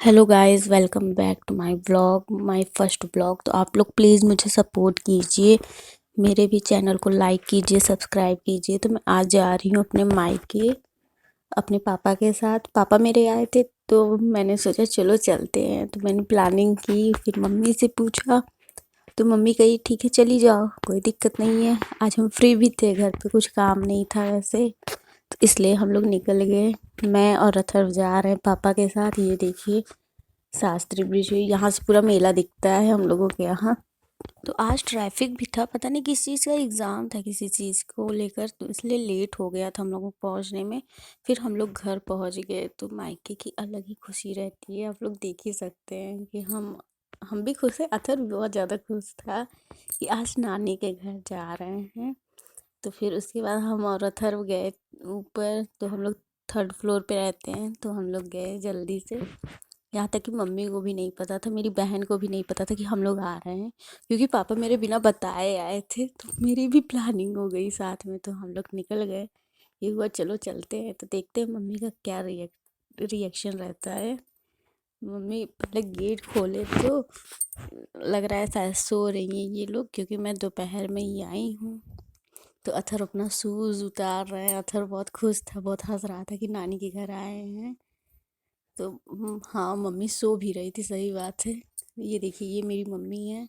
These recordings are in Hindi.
Hello guys, welcome back to my vlog, my first vlog. तो आप लोग प्लीज़ मुझे सपोर्ट कीजिए, मेरे भी चैनल को लाइक कीजिए, सब्सक्राइब कीजिए। तो मैं आज जा रही हूँ अपने मायके अपने पापा के साथ। पापा मेरे आए थे तो मैंने सोचा चलो चलते हैं। तो मैंने प्लानिंग की, फिर मम्मी से पूछा तो मम्मी कही ठीक है चली जाओ, कोई दिक्कत नहीं है। आज हम फ्री भी थे, घर पे कुछ काम नहीं था वैसे, तो इसलिए हम लोग निकल गए। मैं और अथर्व जा रहे हैं पापा के साथ। ये देखिए शास्त्री ब्रिज, यहाँ से पूरा मेला दिखता है हम लोगों के यहाँ। तो आज ट्रैफिक भी था, पता नहीं किस चीज़ का एग्ज़ाम था, किसी चीज़ को लेकर, तो इसलिए लेट हो गया था हम लोगों को पहुँचने में। फिर हम लोग घर पहुँच गए। तो मायके की अलग ही खुशी रहती है, आप लोग देख ही सकते हैं कि हम भी खुश हैं। अथर भी बहुत ज़्यादा खुश था कि आज नानी के घर जा रहे हैं। तो फिर उसके बाद हम और अथर्व गए ऊपर। तो हम लोग थर्ड फ्लोर पे रहते हैं, तो हम लोग गए जल्दी से। यहाँ तक कि मम्मी को भी नहीं पता था, मेरी बहन को भी नहीं पता था कि हम लोग आ रहे हैं, क्योंकि पापा मेरे बिना बताए आए थे। तो मेरी भी प्लानिंग हो गई साथ में, तो हम लोग निकल गए। ये हुआ चलो चलते हैं, तो देखते हैं मम्मी का क्या रिएक्शन रहता है। मम्मी पहले गेट खोले तो लग रहा है शायद सो रही हैं ये लोग, क्योंकि मैं दोपहर में ही आई हूँ। तो अथर अपना शूज़ उतार रहे हैं। अथर बहुत खुश था, बहुत हंस रहा था कि नानी के घर आए हैं। तो हाँ, मम्मी सो भी रही थी, सही बात है। ये देखिए, ये मेरी मम्मी है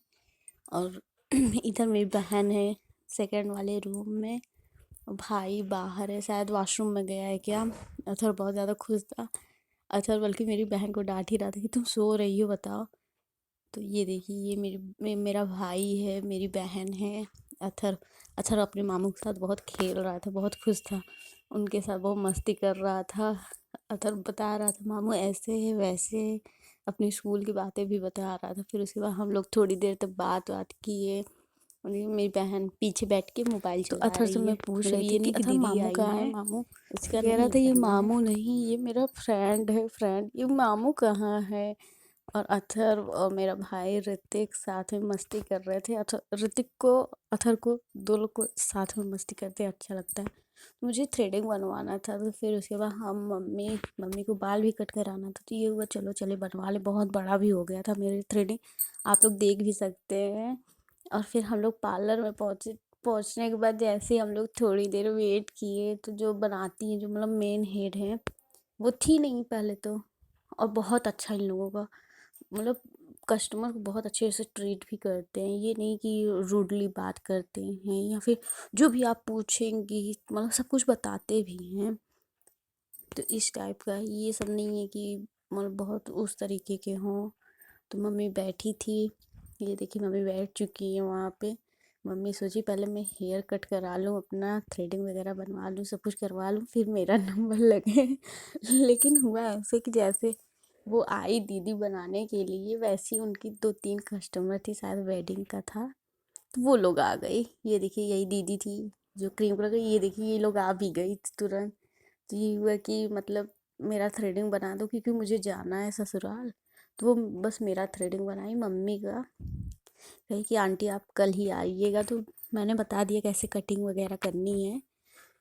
और इधर मेरी बहन है सेकंड वाले रूम में। और भाई बाहर है, शायद वॉशरूम में गया है क्या। अथर बहुत ज़्यादा खुश था। अथर बल्कि मेरी बहन को डांट ही रहा था कि तुम सो रही हो, बताओ। तो ये देखिए, ये मेरा भाई है, मेरी बहन है। अथर अथर अपने मामू के साथ बहुत खेल रहा था, बहुत खुश था, उनके साथ बहुत मस्ती कर रहा था। अथर बता रहा था मामू ऐसे है वैसे है, अपनी स्कूल की बातें भी बता रहा था। फिर उसके बाद हम लोग थोड़ी देर तक बात किए। और ये मेरी बहन पीछे बैठ के मोबाइल तो चला अथर से रही मैं है। पूछ मतलब रही ये थी नहीं कि कि अथर दीदी मामू आई कहाँ है। है, मामू इसका कह रहा नहीं था ये करना है। मामू नहीं, ये मेरा फ्रेंड है, फ्रेंड। ये मामू कहाँ है। और अथर और मेरा भाई ऋतिक साथ में मस्ती कर रहे थे। अथर ऋतिक को, अथर को, दो लोग को साथ में मस्ती करते अच्छा लगता है। मुझे थ्रेडिंग बनवाना था, तो फिर उसके बाद हम मम्मी मम्मी को बाल भी कट कराना था। तो ये हुआ चलो चले बनवा ले, बहुत बड़ा भी हो गया था मेरी थ्रेडिंग, आप लोग देख भी सकते हैं। और फिर हम लोग पार्लर में पहुँचे। पहुँचने के बाद जैसे ही हम लोग थोड़ी देर वेट किए, तो जो बनाती हैं, जो मतलब मेन हेड हैं, वो थी नहीं पहले तो। और बहुत अच्छा इन लोगों का, मतलब कस्टमर को बहुत अच्छे से ट्रीट भी करते हैं। ये नहीं कि रूडली बात करते हैं, या फिर जो भी आप पूछेंगी मतलब सब कुछ बताते भी हैं। तो इस टाइप का ये सब नहीं है कि मतलब बहुत उस तरीके के हों। तो मम्मी बैठी थी, ये देखिए मम्मी बैठ चुकी है वहाँ पे। मम्मी सोची पहले मैं हेयर कट करा लूँ, अपना थ्रेडिंग वगैरह बनवा लूँ, सब कुछ करवा लूँ, फिर मेरा नंबर लगे। लेकिन हुआ ऐसे कि जैसे वो आई दीदी बनाने के लिए, वैसी उनकी 2-3 कस्टमर थी, शायद वेडिंग का था, तो वो लोग आ गई। ये देखिए यही दीदी थी जो क्रीम कलर की, ये देखिए ये लोग आ भी गई तुरंत। तो ये हुआ कि मतलब मेरा थ्रेडिंग बना दो, क्योंकि मुझे जाना है ससुराल। तो वो बस मेरा थ्रेडिंग बनाई। मम्मी का कही कि आंटी आप कल ही आइएगा। तो मैंने बता दिया कैसे कटिंग वगैरह करनी है।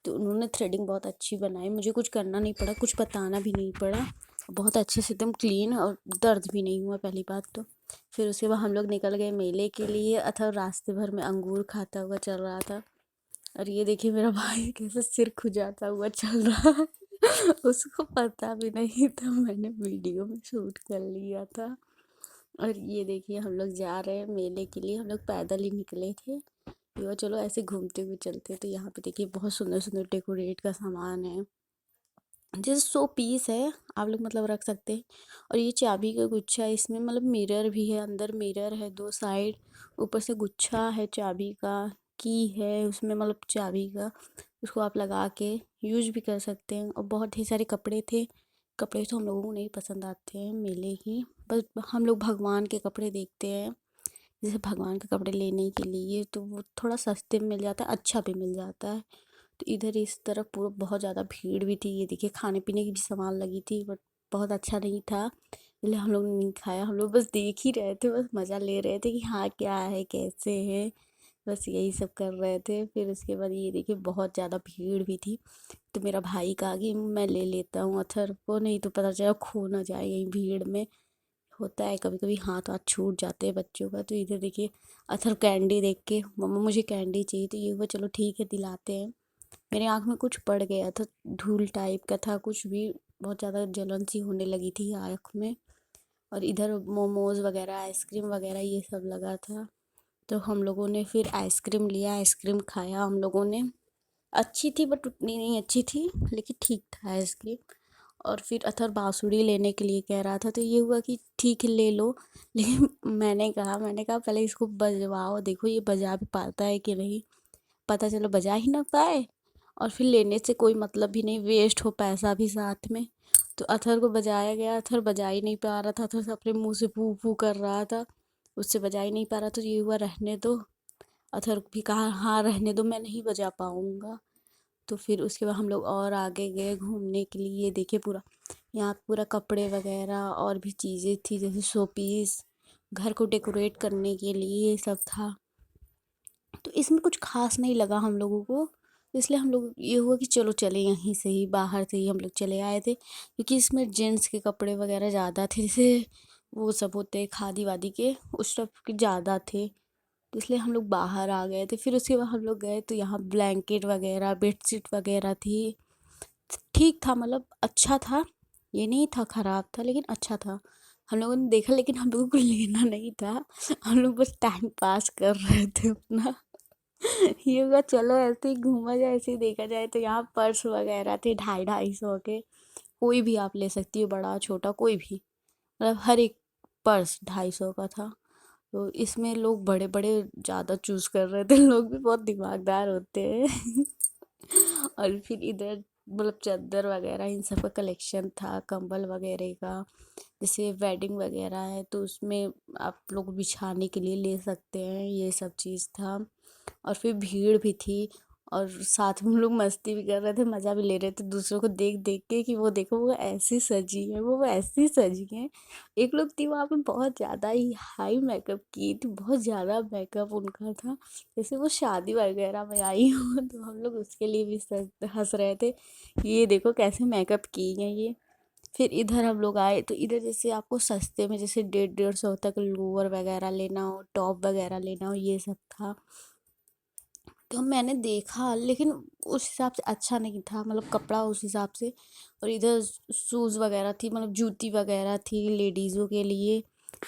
तो उन्होंने थ्रेडिंग बहुत अच्छी बनाई, मुझे कुछ करना नहीं पड़ा, कुछ बताना भी नहीं पड़ा। बहुत अच्छे से एकदम क्लीन, और दर्द भी नहीं हुआ पहली बात तो। फिर उसके बाद हम लोग निकल गए मेले के लिए। अथवा रास्ते भर में अंगूर खाता हुआ चल रहा था। और ये देखिए मेरा भाई कैसे सिर खुजाता हुआ चल रहा है। उसको पता भी नहीं था, मैंने वीडियो में शूट कर लिया था। और ये देखिए हम लोग जा रहे हैं मेले के लिए, हम लोग पैदल ही निकले थे। ये चलो ऐसे घूमते हुए चलते हैं। तो यहाँ पे देखिए बहुत सुंदर सुंदर डेकोरेट का सामान है, जैसे 100 पीस है, आप लोग मतलब रख सकते हैं। और ये चाबी का गुच्छा है, इसमें मतलब मिरर भी है, अंदर मिरर है 2 साइड, ऊपर से गुच्छा है चाबी का, की है उसमें मतलब चाबी का, उसको आप लगा के यूज भी कर सकते हैं। और बहुत ढेर सारे कपड़े थे। कपड़े तो हम लोगों को नहीं पसंद आते हैं मेले ही, बस हम लोग भगवान के कपड़े देखते हैं। जैसे भगवान के कपड़े लेने के लिए तो वो थोड़ा सस्ते में मिल जाता है, अच्छा भी मिल जाता है। तो इधर इस तरफ पूरा बहुत ज़्यादा भीड़ भी थी। ये देखिए खाने पीने की भी सामान लगी थी, बट बहुत अच्छा नहीं था, इसलिए हम लोग ने नहीं खाया। हम लोग बस देख ही रहे थे, बस मज़ा ले रहे थे कि हाँ क्या है कैसे है, बस यही सब कर रहे थे। फिर उसके बाद ये देखिए बहुत ज़्यादा भीड़ भी थी। तो मेरा भाई कहा कि मैं ले लेता हूँ अथर को, नहीं तो पता चला खो ना जाए यही भीड़ में। होता है कभी कभी हाथ हाथ छूट जाते हैं बच्चों का। तो इधर देखिए अथर कैंडी देख के मम्मा मुझे कैंडी चाहिए, तो ये हुआ चलो ठीक है दिलाते हैं। मेरे आँख में कुछ पड़ गया था, धूल टाइप का था कुछ भी, बहुत ज़्यादा जलन सी होने लगी थी आँख में। और इधर मोमोज वगैरह आइसक्रीम वगैरह ये सब लगा था। तो हम लोगों ने फिर आइसक्रीम लिया, आइसक्रीम खाया हम लोगों ने। अच्छी थी बट उतनी नहीं अच्छी थी, लेकिन ठीक था आइसक्रीम। और फिर अथर बांसुरी लेने के लिए कह रहा था, तो ये हुआ कि ठीक है ले लो। लेकिन मैंने कहा पहले इसको बजवाओ, देखो ये बजा भी पाता है कि नहीं। पता चलो बजा ही ना पाए, और फिर लेने से कोई मतलब भी नहीं, वेस्ट हो पैसा भी साथ में। तो अथर को बजाया गया, अथर बजा ही नहीं पा रहा था, अथर अपने मुंह से फू फू कर रहा था, उससे बजा ही नहीं पा रहा। तो ये हुआ रहने दो। अथर भी कहा हाँ रहने दो, मैं नहीं बजा पाऊँगा। तो फिर उसके बाद हम लोग और आगे गए घूमने के लिए। ये देखिए पूरा यहाँ पूरा कपड़े वगैरह और भी चीज़ें थी, जैसे शो पीस, घर को डेकोरेट करने के लिए ये सब था। तो इसमें कुछ खास नहीं लगा हम लोगों को, इसलिए हम लोग ये हुआ कि चलो चले यहीं से ही, बाहर से ही हम लोग चले आए थे, क्योंकि इसमें जेंट्स के कपड़े वगैरह ज़्यादा थे, जैसे वो सब होते हैं खादी वादी के, उस सब के ज़्यादा थे। तो इसलिए हम लोग बाहर आ गए थे। फिर उसके बाद हम लोग गए तो यहाँ ब्लैंकेट वगैरह बेडशीट वगैरह थी। ठीक था, मतलब अच्छा था, ये नहीं था ख़राब था, लेकिन अच्छा था। हम लोगों ने देखा लेकिन हम लोगों को लेना नहीं था, हम लोग बस टाइम पास कर रहे थे अपना। ये हुआ चलो ऐसे ही घूमा जाए, ऐसे ही देखा जाए। तो यहाँ पर्स वगैरह थे 250-250 के, कोई भी आप ले सकती हो, बड़ा छोटा कोई भी, मतलब हर एक पर्स 250 का था। तो इसमें लोग बड़े बड़े ज़्यादा चूज़ कर रहे थे, लोग भी बहुत दिमागदार होते हैं। और फिर इधर मतलब चादर वगैरह इन सब का कलेक्शन था, कंबल वगैरह का, जैसे वेडिंग वगैरह है तो उसमें आप लोग बिछाने के लिए ले सकते हैं, ये सब चीज़ था। और फिर भीड़ भी थी, और साथ में हम लोग मस्ती भी कर रहे थे, मज़ा भी ले रहे थे दूसरों को देख देख के कि वो देखो वो ऐसी सजी है, वो ऐसी सजी है। एक लोग थी वहाँ पे बहुत ज़्यादा ही हाई मेकअप की थी, बहुत ज़्यादा मेकअप उनका था, जैसे वो शादी वगैरह में आई हो। तो हम लोग उसके लिए भी हंस रहे थे, ये देखो कैसे मेकअप की है ये। फिर इधर हम लोग आए तो इधर जैसे आपको सस्ते में जैसे 150-150 तक लोअर वगैरह लेना हो, टॉप वगैरह लेना हो, ये सब था। तो मैंने देखा लेकिन उस हिसाब से अच्छा नहीं था, मतलब कपड़ा उस हिसाब से। और इधर शूज़ वगैरह थी, मतलब जूती वगैरह थी लेडीज़ों के लिए।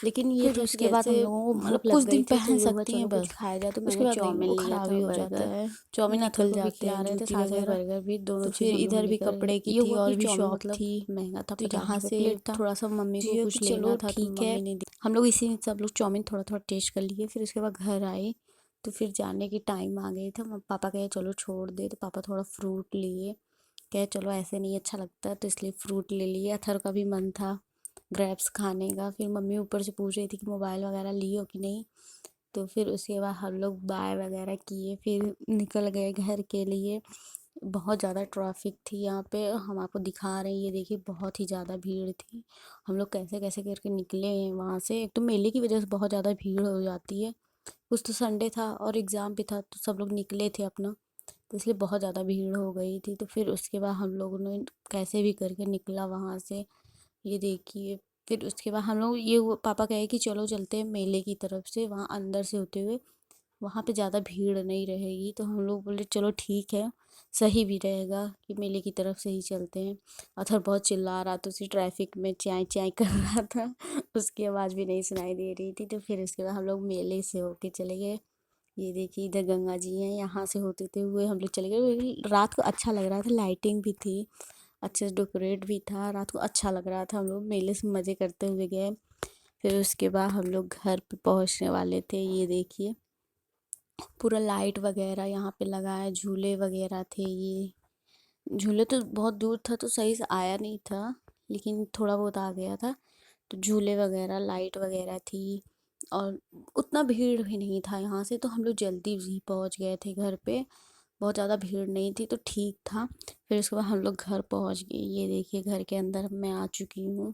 लेकिन ये फिर था कि उसके बाद हम जैसे लोगों को मतलब भूख लग कुछ गई दिन थी, तो पहन ये हुआ सकती हैं चलो कुछ बस। खाया जाए, तो उसके मैंने बाद नहीं, चाउमीन वो लिया ख़राब था। ही हो जाता बर्गर, है। चाउमीन अथर निकल को भी जाते खिला हैं, रहे थे जूती साथ में वगैरह, बर्गर भी, तो दोनों फिर चीज़ हम लोग इधर भी लेकर कपड़े की ये थी हुआ कि और भी चाउमीन शॉप मतलब थी। महंगा था, तो 50 यहाँ रुपये से प्लेट था। थोड़ा सा मम्मी तो को ये कुछ कि लेना चलो था, तो ठीक है, मम्मी ने दी। हम लोग इसी में सब लोग चाउमीन थोड़ा थोड़ा टेस्ट कर लिए। फिर उसके बाद घर आए, तो फिर जाने की टाइम आ गई था। पापा कहे चलो छोड़ दे, तो पापा थोड़ा फ्रूट लिए, कहे चलो ऐसे नहीं अच्छा लगता, तो इसलिए फ्रूट ले लिए। अथर का भी मन था ग्रेप्स खाने का। फिर मम्मी ऊपर से पूछ रही थी कि मोबाइल वगैरह लिए हो कि नहीं। तो फिर उसके बाद हम लोग बाय वगैरह किए, फिर निकल गए घर के लिए। बहुत ज़्यादा ट्रैफिक थी यहाँ पे, हम आपको दिखा रहे हैं, ये देखिए बहुत ही ज़्यादा भीड़ थी। हम लोग कैसे कैसे करके निकले हैं वहाँ से। एक तो मेले की वजह से बहुत ज़्यादा भीड़ हो जाती है, कुछ तो संडे था और एग्ज़ाम भी था, तो सब लोग निकले थे अपना, तो इसलिए बहुत ज़्यादा भीड़ हो गई थी। तो फिर उसके बाद हम लोगों ने कैसे भी करके निकला वहाँ से, ये देखिए। फिर उसके बाद हम लोग पापा कहे कि चलो चलते हैं मेले की तरफ से, वहाँ अंदर से होते हुए, वहाँ पे ज़्यादा भीड़ नहीं रहेगी। तो हम लोग बोले चलो ठीक है, सही भी रहेगा कि मेले की तरफ से ही चलते हैं। अथर बहुत चिल्ला रहा था, उसी ट्रैफिक में चाय चाय कर रहा था, उसकी आवाज़ भी नहीं सुनाई दे रही थी। तो फिर उसके बाद हम लोग मेले से होके चले गए। ये देखिए इधर गंगा जी हैं, यहाँ से होते थे हुए हम लोग चले गए। रात को अच्छा लग रहा था, लाइटिंग भी थी, अच्छे से डेकोरेट भी था, रात को अच्छा लग रहा था। हम लोग मेले से मज़े करते हुए गए। फिर उसके बाद हम लोग घर पे पहुँचने वाले थे। ये देखिए पूरा लाइट वगैरह यहाँ पे लगा है, झूले वगैरह थे। ये झूले तो बहुत दूर था तो सही से आया नहीं था, लेकिन थोड़ा बहुत आ गया था। तो झूले वगैरह लाइट वगैरह थी, और उतना भीड़ भी नहीं था यहाँ से, तो हम लोग जल्दी ही पहुँच गए थे घर पे, बहुत ज़्यादा भीड़ नहीं थी तो ठीक था। फिर उसके बाद हम लोग घर पहुँच गए। ये देखिए घर के अंदर मैं आ चुकी हूँ।